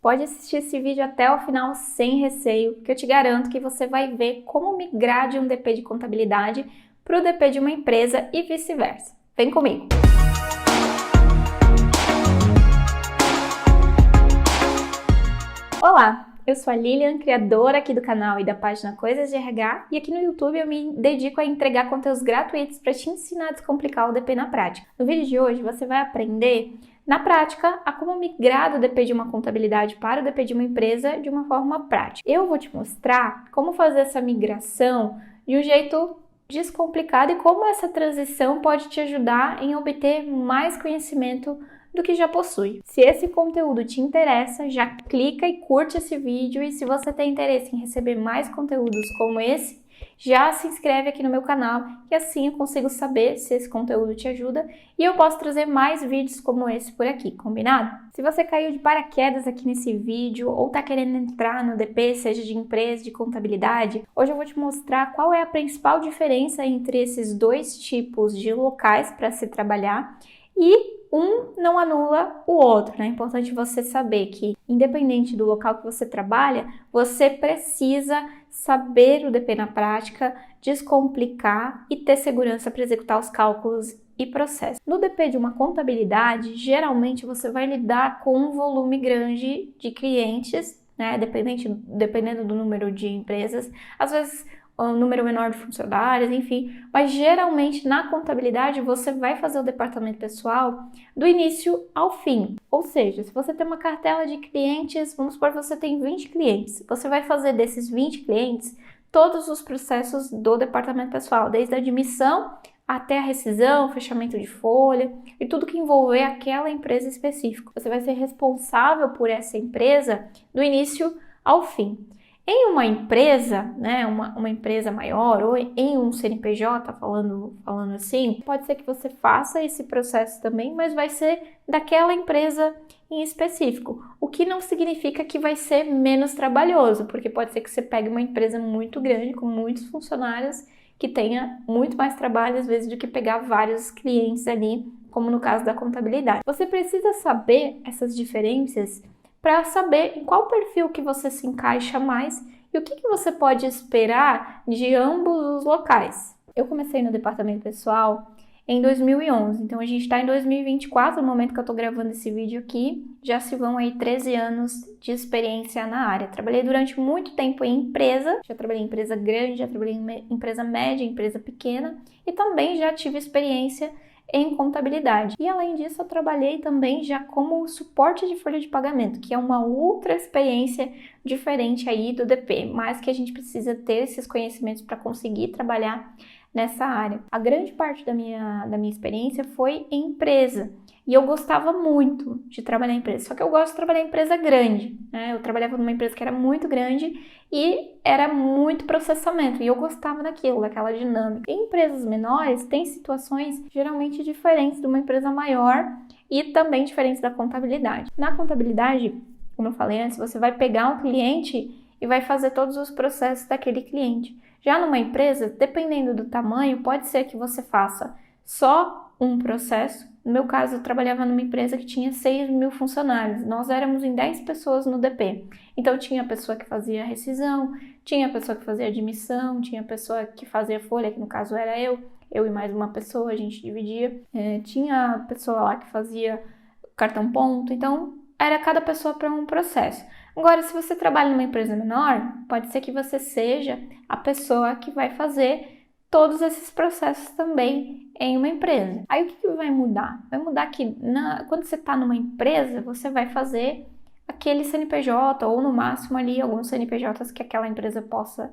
Pode assistir esse vídeo até o final sem receio, que eu te garanto que você vai ver como migrar de um DP de contabilidade para o DP de uma empresa e vice-versa. Vem comigo! Olá! Eu sou a Lilian, criadora aqui do canal e da página Coisas de RH, e aqui no YouTube eu me dedico a entregar conteúdos gratuitos para te ensinar a descomplicar o DP na prática. No vídeo de hoje você vai aprender, na prática, a como migrar do DP de uma contabilidade para o DP de uma empresa de uma forma prática. Eu vou te mostrar como fazer essa migração de um jeito descomplicado e como essa transição pode te ajudar em obter mais conhecimento do que já possui. Se esse conteúdo te interessa, já clica e curte esse vídeo, e se você tem interesse em receber mais conteúdos como esse, já se inscreve aqui no meu canal, que assim eu consigo saber se esse conteúdo te ajuda e eu posso trazer mais vídeos como esse por aqui, combinado? Se você caiu de paraquedas aqui nesse vídeo ou tá querendo entrar no DP, seja de empresa, de contabilidade, hoje eu vou te mostrar qual é a principal diferença entre esses dois tipos de locais para se trabalhar, e um não anula o outro, né? É importante você saber que, independente do local que você trabalha, você precisa saber o DP na prática, descomplicar e ter segurança para executar os cálculos e processos. No DP de uma contabilidade, geralmente você vai lidar com um volume grande de clientes, né? Dependendo do número de empresas, às vezes um número menor de funcionários, enfim, mas geralmente na contabilidade você vai fazer o departamento pessoal do início ao fim. Ou seja, se você tem uma cartela de clientes, vamos supor que você tem 20 clientes, você vai fazer desses 20 clientes todos os processos do departamento pessoal, desde a admissão até a rescisão, fechamento de folha e tudo que envolver aquela empresa específica. Você vai ser responsável por essa empresa do início ao fim. Em uma empresa, né, uma empresa maior, ou em um CNPJ, falando assim, pode ser que você faça esse processo também, mas vai ser daquela empresa em específico, o que não significa que vai ser menos trabalhoso, porque pode ser que você pegue uma empresa muito grande, com muitos funcionários, que tenha muito mais trabalho, às vezes, do que pegar vários clientes ali, como no caso da contabilidade. Você precisa saber essas diferenças para saber em qual perfil que você se encaixa mais e o que você pode esperar de ambos os locais. Eu comecei no departamento pessoal em 2011, então a gente está em 2024, no momento que eu estou gravando esse vídeo aqui, já se vão aí 13 anos de experiência na área. Trabalhei durante muito tempo em empresa, já trabalhei em empresa grande, já trabalhei em empresa média, empresa pequena, e também já tive experiência em contabilidade. E além disso, eu trabalhei também já como suporte de folha de pagamento, que é uma outra experiência diferente aí do DP, mas que a gente precisa ter esses conhecimentos para conseguir trabalhar nessa área. A grande parte da minha experiência foi em empresa, e eu gostava muito de trabalhar em empresa, só que eu gosto de trabalhar em empresa grande, né? Eu trabalhava numa empresa que era muito grande e era muito processamento, e eu gostava daquela dinâmica. Em empresas menores, tem situações geralmente diferentes de uma empresa maior e também diferentes da contabilidade. Na contabilidade, como eu falei antes, você vai pegar um cliente e vai fazer todos os processos daquele cliente. Já numa empresa, dependendo do tamanho, pode ser que você faça só um processo. No meu caso, eu trabalhava numa empresa que tinha 6.000 funcionários. Nós éramos em 10 pessoas no DP. Então, tinha a pessoa que fazia rescisão, tinha a pessoa que fazia admissão, tinha a pessoa que fazia folha, que no caso era eu e mais uma pessoa, a gente dividia. Tinha a pessoa lá que fazia cartão ponto. Então, era cada pessoa para um processo. Agora, se você trabalha numa empresa menor, pode ser que você seja a pessoa que vai fazer todos esses processos também em uma empresa. Aí o que vai mudar? Vai mudar que quando você está numa empresa, você vai fazer aquele CNPJ ou no máximo ali alguns CNPJs que aquela empresa possa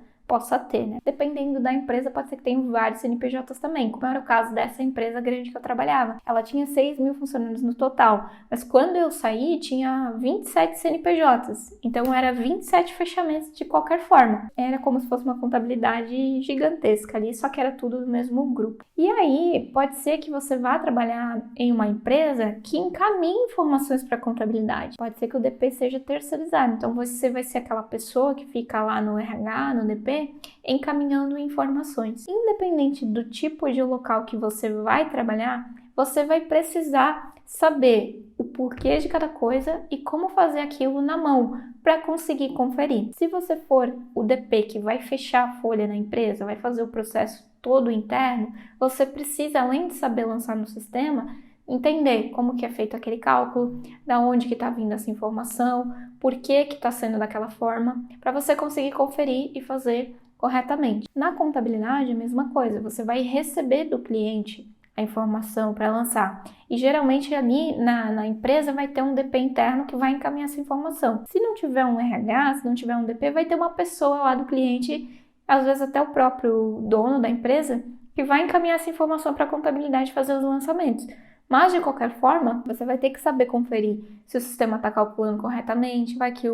ter, né? Dependendo da empresa, pode ser que tenha vários CNPJs também, como era o caso dessa empresa grande que eu trabalhava. Ela tinha 6.000 funcionários no total, mas quando eu saí, tinha 27 CNPJs, então era 27 fechamentos de qualquer forma. Era como se fosse uma contabilidade gigantesca ali, só que era tudo do mesmo grupo. E aí, pode ser que você vá trabalhar em uma empresa que encaminhe informações para contabilidade. Pode ser que o DP seja terceirizado, então você vai ser aquela pessoa que fica lá no RH, no DP, encaminhando informações. Independente do tipo de local que você vai trabalhar, você vai precisar saber o porquê de cada coisa e como fazer aquilo na mão para conseguir conferir. Se você for o DP que vai fechar a folha na empresa, vai fazer o processo todo interno, você precisa, além de saber lançar no sistema, entender como que é feito aquele cálculo, da onde que está vindo essa informação, por que está sendo daquela forma, para você conseguir conferir e fazer corretamente. Na contabilidade, a mesma coisa, você vai receber do cliente a informação para lançar. E geralmente ali na empresa vai ter um DP interno que vai encaminhar essa informação. Se não tiver um RH, se não tiver um DP, vai ter uma pessoa lá do cliente, às vezes até o próprio dono da empresa, que vai encaminhar essa informação para a contabilidade fazer os lançamentos. Mas, de qualquer forma, você vai ter que saber conferir se o sistema está calculando corretamente, vai que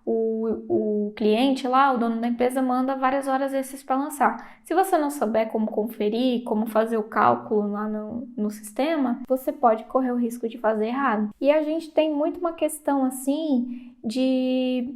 o cliente lá, o dono da empresa, manda várias horas extras para lançar. Se você não souber como conferir, como fazer o cálculo lá no sistema, você pode correr o risco de fazer errado. E a gente tem muito uma questão assim de...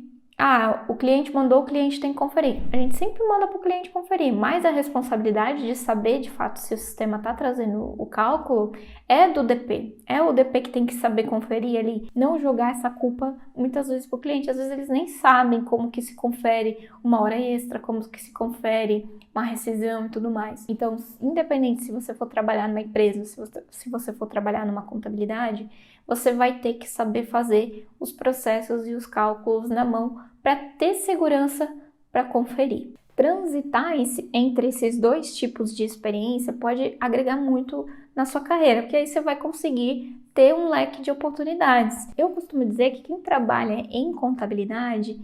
o cliente mandou, o cliente tem que conferir. A gente sempre manda para o cliente conferir, mas a responsabilidade de saber de fato se o sistema está trazendo o cálculo é do DP. É o DP que tem que saber conferir ali, não jogar essa culpa muitas vezes para o cliente. Às vezes eles nem sabem como que se confere uma hora extra, como que se confere uma rescisão e tudo mais. Então, independente se você for trabalhar numa empresa, se você for trabalhar numa contabilidade, você vai ter que saber fazer os processos e os cálculos na mão para ter segurança para conferir. Transitar entre esses dois tipos de experiência pode agregar muito na sua carreira, porque aí você vai conseguir ter um leque de oportunidades. Eu costumo dizer que quem trabalha em contabilidade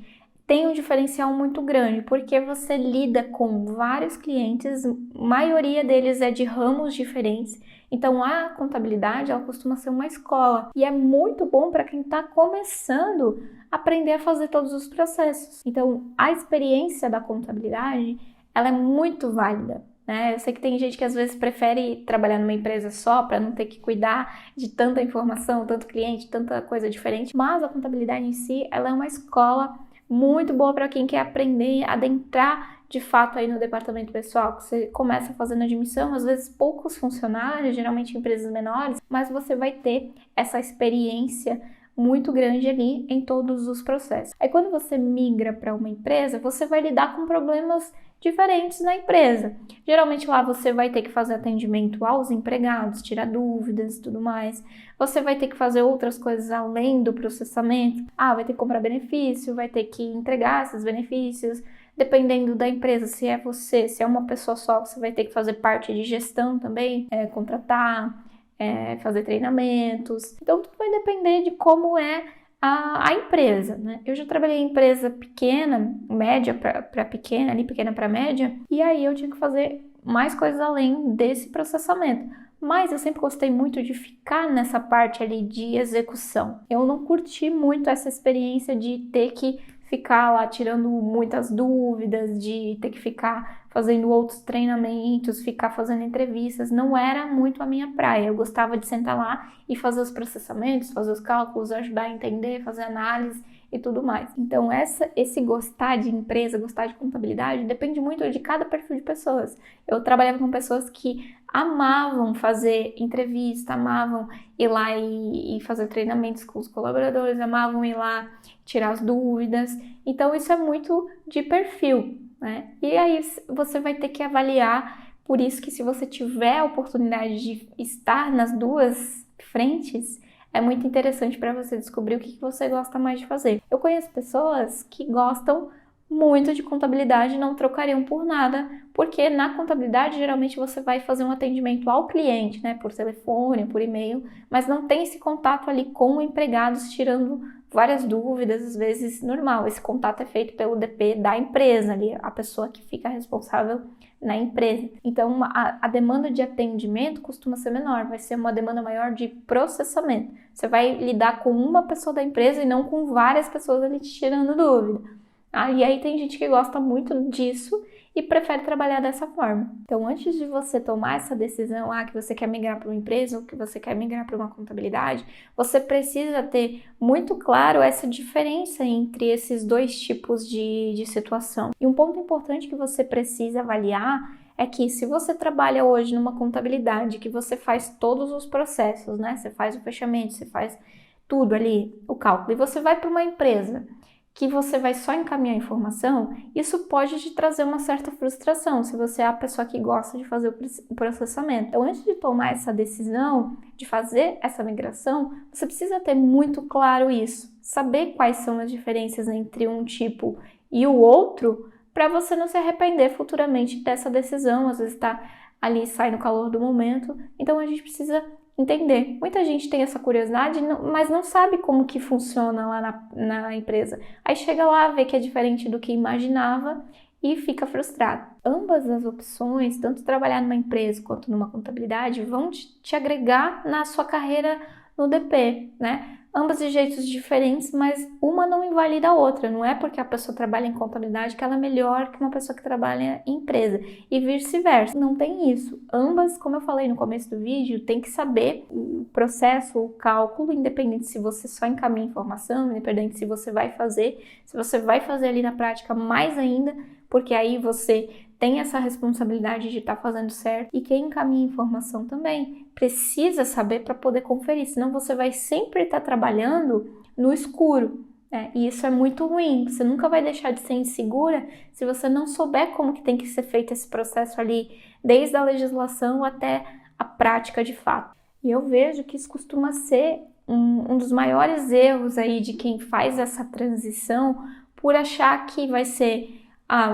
tem um diferencial muito grande, porque você lida com vários clientes, a maioria deles é de ramos diferentes, então a contabilidade ela costuma ser uma escola e é muito bom para quem está começando a aprender a fazer todos os processos. Então a experiência da contabilidade ela é muito válida. Eu sei que tem gente que às vezes prefere trabalhar numa empresa só para não ter que cuidar de tanta informação, tanto cliente, tanta coisa diferente, mas a contabilidade em si ela é uma escola muito boa para quem quer aprender a adentrar de fato aí no departamento pessoal, que você começa fazendo admissão, às vezes poucos funcionários, geralmente empresas menores, mas você vai ter essa experiência muito grande ali em todos os processos. Aí quando você migra para uma empresa, você vai lidar com problemas diferentes na empresa. Geralmente lá você vai ter que fazer atendimento aos empregados, tirar dúvidas e tudo mais. Você vai ter que fazer outras coisas além do processamento. Vai ter que comprar benefício, vai ter que entregar esses benefícios. Dependendo da empresa, se é uma pessoa só, você vai ter que fazer parte de gestão também, contratar, fazer treinamentos. Então tudo vai depender de como é a empresa, né? Eu já trabalhei em empresa pequena, média para pequena, ali pequena para média, e aí eu tinha que fazer mais coisas além desse processamento. Mas eu sempre gostei muito de ficar nessa parte ali de execução. Eu não curti muito essa experiência de ter que ficar lá tirando muitas dúvidas, de ter que ficar fazendo outros treinamentos, ficar fazendo entrevistas, não era muito a minha praia. Eu gostava de sentar lá e fazer os processamentos, fazer os cálculos, ajudar a entender, fazer análise e tudo mais. Então esse gostar de empresa, gostar de contabilidade, depende muito de cada perfil de pessoas. Eu trabalhava com pessoas que amavam fazer entrevista, amavam ir lá e fazer treinamentos com os colaboradores, amavam ir lá tirar as dúvidas. Então isso é muito de perfil, né? E aí você vai ter que avaliar, por isso que se você tiver a oportunidade de estar nas duas frentes, é muito interessante para você descobrir o que você gosta mais de fazer. Eu conheço pessoas que gostam muito de contabilidade e não trocariam por nada, porque na contabilidade geralmente você vai fazer um atendimento ao cliente, né, por telefone, por e-mail, mas não tem esse contato ali com empregados tirando várias dúvidas, às vezes normal. Esse contato é feito pelo DP da empresa ali, a pessoa que fica responsável na empresa. Então a demanda de atendimento costuma ser menor, vai ser uma demanda maior de processamento. Você vai lidar com uma pessoa da empresa e não com várias pessoas ali te tirando dúvida. E aí tem gente que gosta muito disso e prefere trabalhar dessa forma. Então, antes de você tomar essa decisão, que você quer migrar para uma empresa ou que você quer migrar para uma contabilidade, você precisa ter muito claro essa diferença entre esses dois tipos de situação. E um ponto importante que você precisa avaliar é que se você trabalha hoje numa contabilidade que você faz todos os processos, né? Você faz o fechamento, você faz tudo ali, o cálculo, e você vai para uma empresa que você vai só encaminhar informação, isso pode te trazer uma certa frustração, se você é a pessoa que gosta de fazer o processamento. Então, antes de tomar essa decisão, de fazer essa migração, você precisa ter muito claro isso, saber quais são as diferenças entre um tipo e o outro, para você não se arrepender futuramente dessa decisão, às vezes está ali, sai no calor do momento, então a gente precisa entender. Muita gente tem essa curiosidade, mas não sabe como que funciona lá na empresa. Aí chega lá, vê que é diferente do que imaginava e fica frustrado. Ambas as opções, tanto trabalhar numa empresa quanto numa contabilidade, vão te agregar na sua carreira no DP, né? Ambas de jeitos diferentes, mas uma não invalida a outra. Não é porque a pessoa trabalha em contabilidade que ela é melhor que uma pessoa que trabalha em empresa. E vice-versa. Não tem isso. Ambas, como eu falei no começo do vídeo, tem que saber o processo, o cálculo, independente se você só encaminha informação, independente se você vai fazer ali na prática mais ainda, porque aí você tem essa responsabilidade de estar fazendo certo, e quem encaminha informação também precisa saber para poder conferir, senão você vai sempre estar trabalhando no escuro, né? E isso é muito ruim, você nunca vai deixar de ser insegura se você não souber como que tem que ser feito esse processo ali, desde a legislação até a prática de fato. E eu vejo que isso costuma ser um dos maiores erros aí de quem faz essa transição, por achar que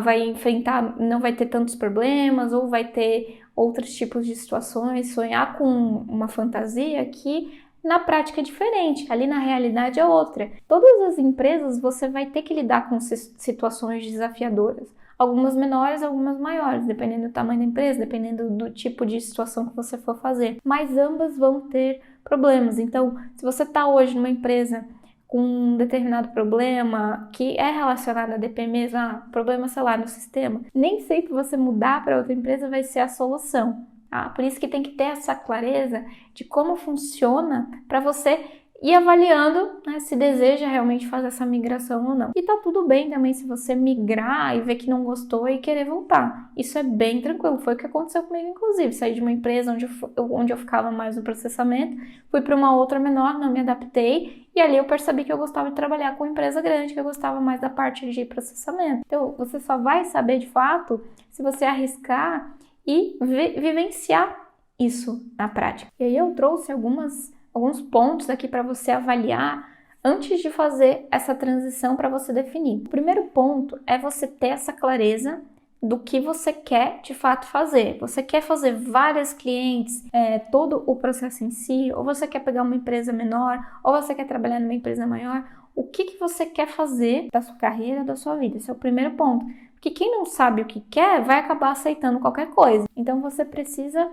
vai enfrentar, não vai ter tantos problemas, ou vai ter outros tipos de situações, sonhar com uma fantasia que na prática é diferente, ali na realidade é outra. Todas as empresas você vai ter que lidar com situações desafiadoras, algumas menores, algumas maiores, dependendo do tamanho da empresa, dependendo do tipo de situação que você for fazer, mas ambas vão ter problemas. Então, se você está hoje numa empresa com um determinado problema que é relacionado a DP mesmo, problema, sei lá, no sistema, nem sempre você mudar para outra empresa vai ser a solução, tá? Por isso que tem que ter essa clareza de como funciona para você ir avaliando, né, se deseja realmente fazer essa migração ou não. E tá tudo bem também se você migrar e ver que não gostou e querer voltar. Isso é bem tranquilo. Foi o que aconteceu comigo, inclusive. Saí de uma empresa onde eu ficava mais no processamento, fui para uma outra menor, não me adaptei, e ali eu percebi que eu gostava de trabalhar com empresa grande, que eu gostava mais da parte de processamento. Então, você só vai saber de fato se você arriscar e vivenciar isso na prática. E aí eu trouxe alguns pontos aqui para você avaliar antes de fazer essa transição, para você definir. O primeiro ponto é você ter essa clareza do que você quer de fato fazer. Você quer fazer vários clientes, todo o processo em si, ou você quer pegar uma empresa menor, ou você quer trabalhar numa empresa maior. O que você quer fazer da sua carreira, da sua vida? Esse é o primeiro ponto. Porque quem não sabe o que quer vai acabar aceitando qualquer coisa. Então você precisa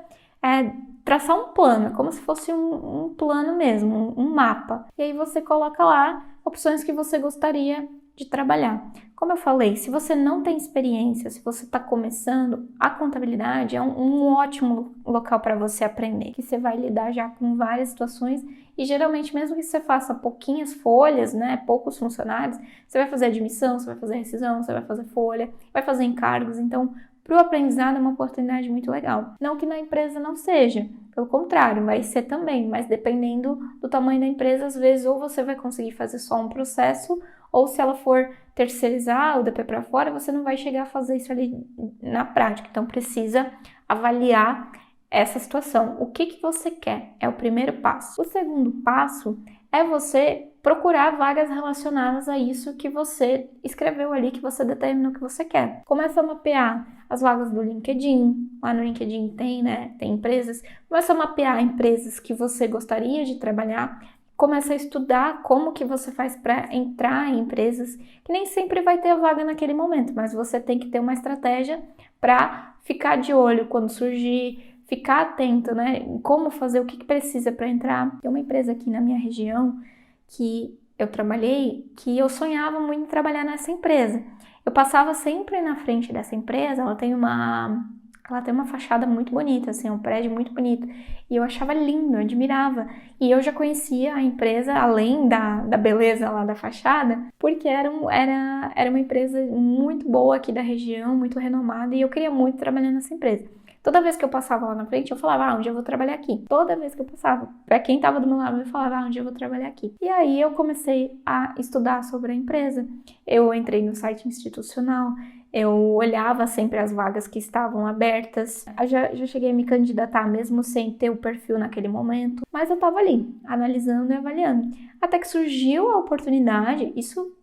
traçar um plano, como se fosse um plano mesmo, um mapa. E aí você coloca lá opções que você gostaria de trabalhar. Como eu falei, se você não tem experiência, se você está começando, a contabilidade é um ótimo local para você aprender, que você vai lidar já com várias situações, e geralmente mesmo que você faça pouquinhas folhas, né, poucos funcionários, você vai fazer admissão, você vai fazer rescisão, você vai fazer folha, vai fazer encargos. Então, para o aprendizado é uma oportunidade muito legal. Não que na empresa não seja, pelo contrário, vai ser também, mas dependendo do tamanho da empresa, às vezes ou você vai conseguir fazer só um processo, ou se ela for terceirizar o DP para fora, você não vai chegar a fazer isso ali na prática. Então precisa avaliar essa situação. O que você quer? É o primeiro passo. O segundo passo é você procurar vagas relacionadas a isso que você escreveu ali, que você determinou que você quer. Começa a mapear as vagas do LinkedIn. Lá no LinkedIn tem empresas. Começa a mapear empresas que você gostaria de trabalhar. Começa a estudar como que você faz para entrar em empresas, que nem sempre vai ter vaga naquele momento, mas você tem que ter uma estratégia para ficar de olho quando surgir, ficar atento, né? Como fazer, o que precisa para entrar. Tem uma empresa aqui na minha região que eu trabalhei, que eu sonhava muito em trabalhar nessa empresa. Eu passava sempre na frente dessa empresa, ela tem uma Ela tem uma fachada muito bonita, assim, um prédio muito bonito. E eu achava lindo, eu admirava. E eu já conhecia a empresa, além da beleza lá da fachada, porque era uma empresa muito boa aqui da região, muito renomada, e eu queria muito trabalhar nessa empresa. Toda vez que eu passava lá na frente, eu falava, onde eu vou trabalhar aqui? Toda vez que eu passava, pra quem tava do meu lado, eu falava, onde eu vou trabalhar aqui? E aí eu comecei a estudar sobre a empresa. Eu entrei no site institucional, eu olhava sempre as vagas que estavam abertas. Eu já cheguei a me candidatar mesmo sem ter o perfil naquele momento, mas eu tava ali, analisando e avaliando. Até que surgiu a oportunidade, isso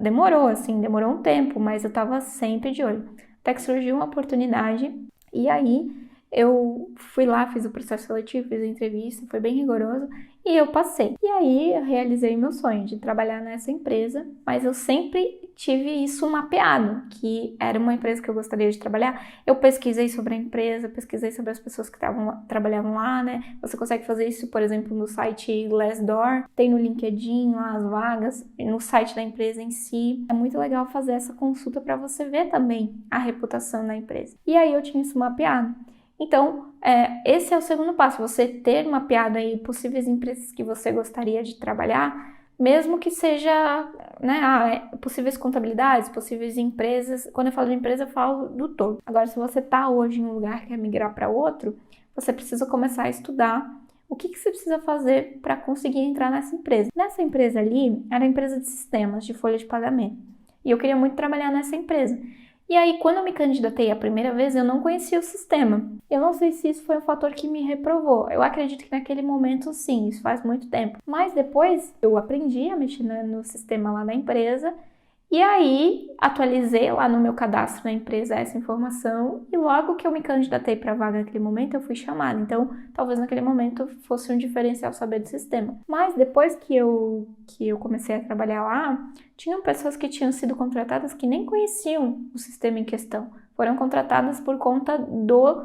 demorou um tempo, mas eu tava sempre de olho. Até que surgiu uma oportunidade. E aí, eu fui lá, fiz o processo seletivo, fiz a entrevista, foi bem rigoroso e eu passei. E aí, eu realizei meu sonho de trabalhar nessa empresa, mas eu sempre tive isso mapeado, que era uma empresa que eu gostaria de trabalhar. Eu pesquisei sobre a empresa, pesquisei sobre as pessoas que trabalhavam lá, né? Você consegue fazer isso, por exemplo, no site Glassdoor, tem no LinkedIn lá as vagas, no site da empresa em si. É muito legal fazer essa consulta para você ver também a reputação da empresa. E aí eu tinha isso mapeado. Então, esse é o segundo passo, você ter mapeado aí possíveis empresas que você gostaria de trabalhar, mesmo que seja, né, possíveis contabilidades, possíveis empresas. Quando eu falo de empresa, eu falo do todo. Agora, se você está hoje em um lugar que quer migrar para outro, você precisa começar a estudar o que você precisa fazer para conseguir entrar nessa empresa. Nessa empresa ali, era a empresa de sistemas, de folha de pagamento. E eu queria muito trabalhar nessa empresa. E aí, quando eu me candidatei a primeira vez, eu não conhecia o sistema. Eu não sei se isso foi um fator que me reprovou. Eu acredito que naquele momento, sim, isso faz muito tempo. Mas depois, eu aprendi a mexer no sistema lá da empresa. E aí, atualizei lá no meu cadastro na empresa essa informação. E logo que eu me candidatei para a vaga naquele momento, eu fui chamada. Então, talvez naquele momento fosse um diferencial saber do sistema. Mas depois que eu comecei a trabalhar lá, tinham pessoas que tinham sido contratadas que nem conheciam o sistema em questão. Foram contratadas por conta do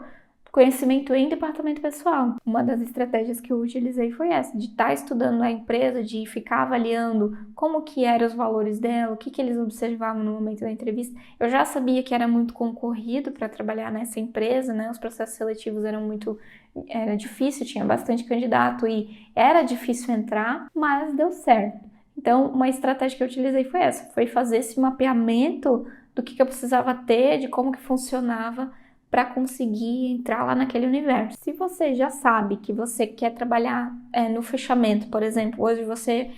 conhecimento em departamento pessoal. Uma das estratégias que eu utilizei foi essa, de estar estudando a empresa, de ficar avaliando como que eram os valores dela, o que eles observavam no momento da entrevista. Eu já sabia que era muito concorrido para trabalhar nessa empresa, né? Os processos seletivos era difícil, tinha bastante candidato e era difícil entrar, mas deu certo. Então, uma estratégia que eu utilizei foi essa, foi fazer esse mapeamento do que eu precisava ter, de como que funcionava para conseguir entrar lá naquele universo. Se você já sabe que você quer trabalhar no fechamento, por exemplo, hoje você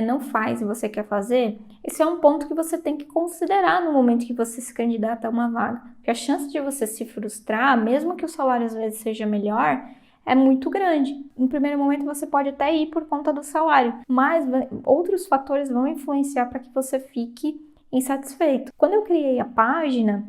não faz e você quer fazer, esse é um ponto que você tem que considerar no momento que você se candidata a uma vaga. Porque a chance de você se frustrar, mesmo que o salário às vezes seja melhor, é muito grande. No primeiro momento você pode até ir por conta do salário, mas outros fatores vão influenciar para que você fique insatisfeito. Quando eu criei a página,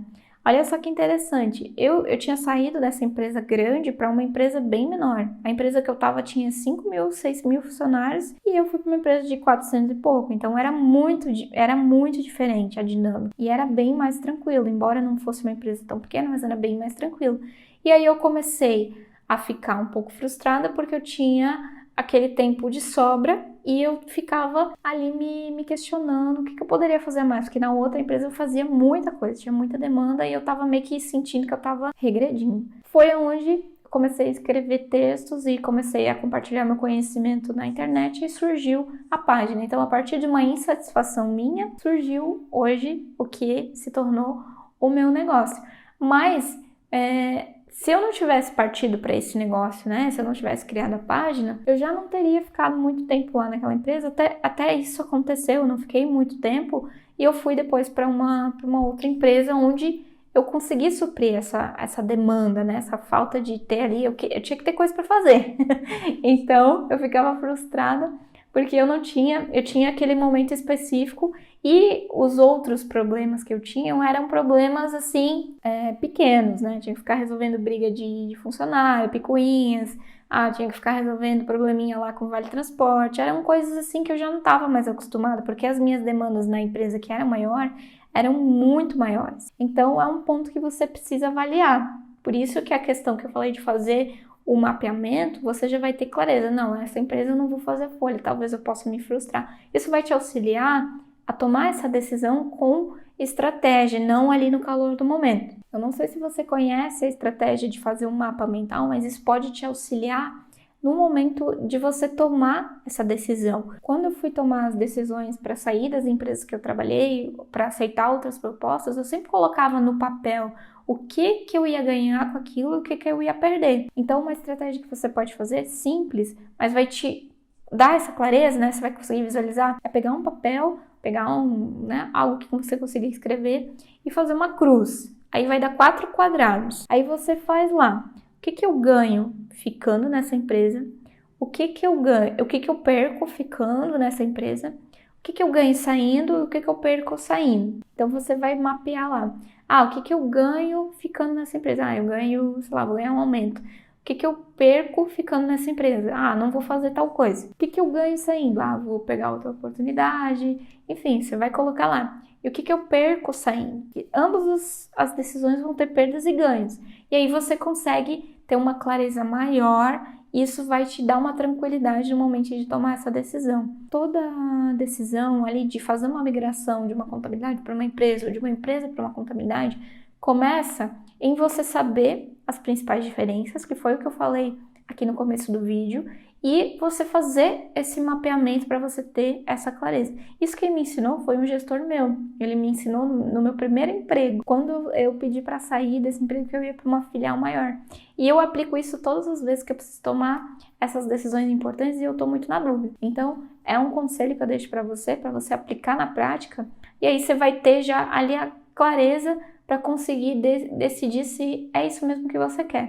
olha só que interessante, eu tinha saído dessa empresa grande para uma empresa bem menor. A empresa que eu estava tinha 5 mil, 6 mil funcionários e eu fui para uma empresa de 400 e pouco. Então era muito diferente a dinâmica e era bem mais tranquilo, embora não fosse uma empresa tão pequena, mas era bem mais tranquilo. E aí eu comecei a ficar um pouco frustrada porque eu tinha aquele tempo de sobra e eu ficava ali me questionando o que eu poderia fazer mais, porque na outra empresa eu fazia muita coisa, tinha muita demanda e eu tava meio que sentindo que eu tava regredindo. Foi onde comecei a escrever textos e comecei a compartilhar meu conhecimento na internet e surgiu a página. Então, a partir de uma insatisfação minha, surgiu hoje o que se tornou o meu negócio. Mas, se eu não tivesse partido para esse negócio, né? Se eu não tivesse criado a página, eu já não teria ficado muito tempo lá naquela empresa. Até isso aconteceu, eu não fiquei muito tempo. E eu fui depois para uma outra empresa onde eu consegui suprir essa demanda, né? Essa falta de ter ali, eu tinha que ter coisa para fazer. Então, eu ficava frustrada porque eu tinha aquele momento específico e os outros problemas que eu tinha eram problemas, assim, pequenos, né? Tinha que ficar resolvendo briga de funcionário, picuinhas, tinha que ficar resolvendo probleminha lá com o Vale Transporte, eram coisas assim que eu já não estava mais acostumada, porque as minhas demandas na empresa que era maior, eram muito maiores. Então, é um ponto que você precisa avaliar. Por isso que a questão que eu falei de fazer o mapeamento, você já vai ter clareza. Não, essa empresa eu não vou fazer folha, talvez eu possa me frustrar. Isso vai te auxiliar a tomar essa decisão com estratégia, não ali no calor do momento. Eu não sei se você conhece a estratégia de fazer um mapa mental, mas isso pode te auxiliar no momento de você tomar essa decisão. Quando eu fui tomar as decisões para sair das empresas que eu trabalhei, para aceitar outras propostas, eu sempre colocava no papel o que eu ia ganhar com aquilo e o que eu ia perder. Então, uma estratégia que você pode fazer, simples, mas vai te dar essa clareza, né? Você vai conseguir visualizar, é pegar um papel, pegar algo que você consiga escrever e fazer uma cruz. Aí vai dar 4 quadrados. Aí você faz lá, o que eu ganho ficando nessa empresa? O que eu ganho? O que eu perco ficando nessa empresa? O que eu ganho saindo e o que eu perco saindo? Então você vai mapear lá. O que eu ganho ficando nessa empresa? Eu ganho, sei lá, vou ganhar um aumento. O que eu perco ficando nessa empresa? Não vou fazer tal coisa. O que eu ganho saindo? Vou pegar outra oportunidade. Enfim, você vai colocar lá. E o que eu perco saindo? Ambas as decisões vão ter perdas e ganhos. E aí você consegue ter uma clareza maior e isso vai te dar uma tranquilidade no momento de tomar essa decisão. Toda decisão ali de fazer uma migração de uma contabilidade para uma empresa ou de uma empresa para uma contabilidade começa em você saber as principais diferenças, que foi o que eu falei aqui no começo do vídeo, e você fazer esse mapeamento para você ter essa clareza. Isso quem me ensinou foi um gestor meu. Ele me ensinou no meu primeiro emprego, quando eu pedi para sair desse emprego que eu ia para uma filial maior. E eu aplico isso todas as vezes que eu preciso tomar essas decisões importantes e eu estou muito na dúvida. Então, é um conselho que eu deixo para você aplicar na prática, e aí você vai ter já ali a clareza para conseguir decidir se é isso mesmo que você quer.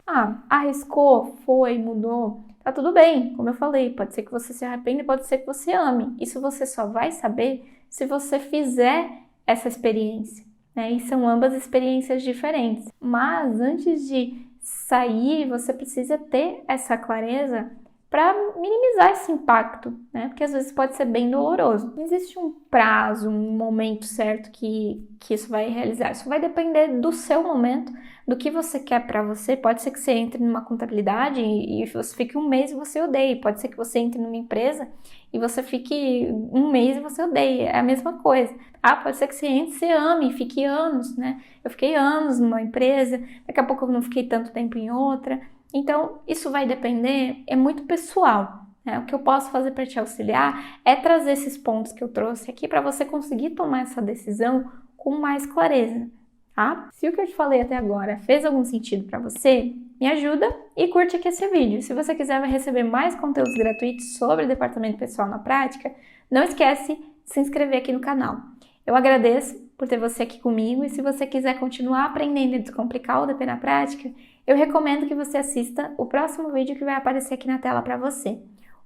Arriscou, foi, mudou, tá tudo bem, como eu falei, pode ser que você se arrependa, pode ser que você ame. Isso você só vai saber se você fizer essa experiência, né? E são ambas experiências diferentes. Mas antes de sair, você precisa ter essa clareza para minimizar esse impacto, né? Porque às vezes pode ser bem doloroso. Não existe um prazo, um momento certo que isso vai realizar. Isso vai depender do seu momento, do que você quer para você. Pode ser que você entre numa contabilidade e você fique um mês e você odeie. Pode ser que você entre numa empresa e você fique um mês e você odeie. É a mesma coisa. Pode ser que você entre e você ame e fique anos, né? Eu fiquei anos numa empresa, daqui a pouco eu não fiquei tanto tempo em outra. Então, isso vai depender, é muito pessoal, né? O que eu posso fazer para te auxiliar é trazer esses pontos que eu trouxe aqui para você conseguir tomar essa decisão com mais clareza, tá? Se o que eu te falei até agora fez algum sentido para você, me ajuda e curte aqui esse vídeo. Se você quiser receber mais conteúdos gratuitos sobre departamento pessoal na prática, não esquece de se inscrever aqui no canal. Eu agradeço por ter você aqui comigo e se você quiser continuar aprendendo a descomplicar o DP na prática, eu recomendo que você assista o próximo vídeo que vai aparecer aqui na tela para você.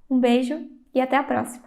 Um beijo e até a próxima!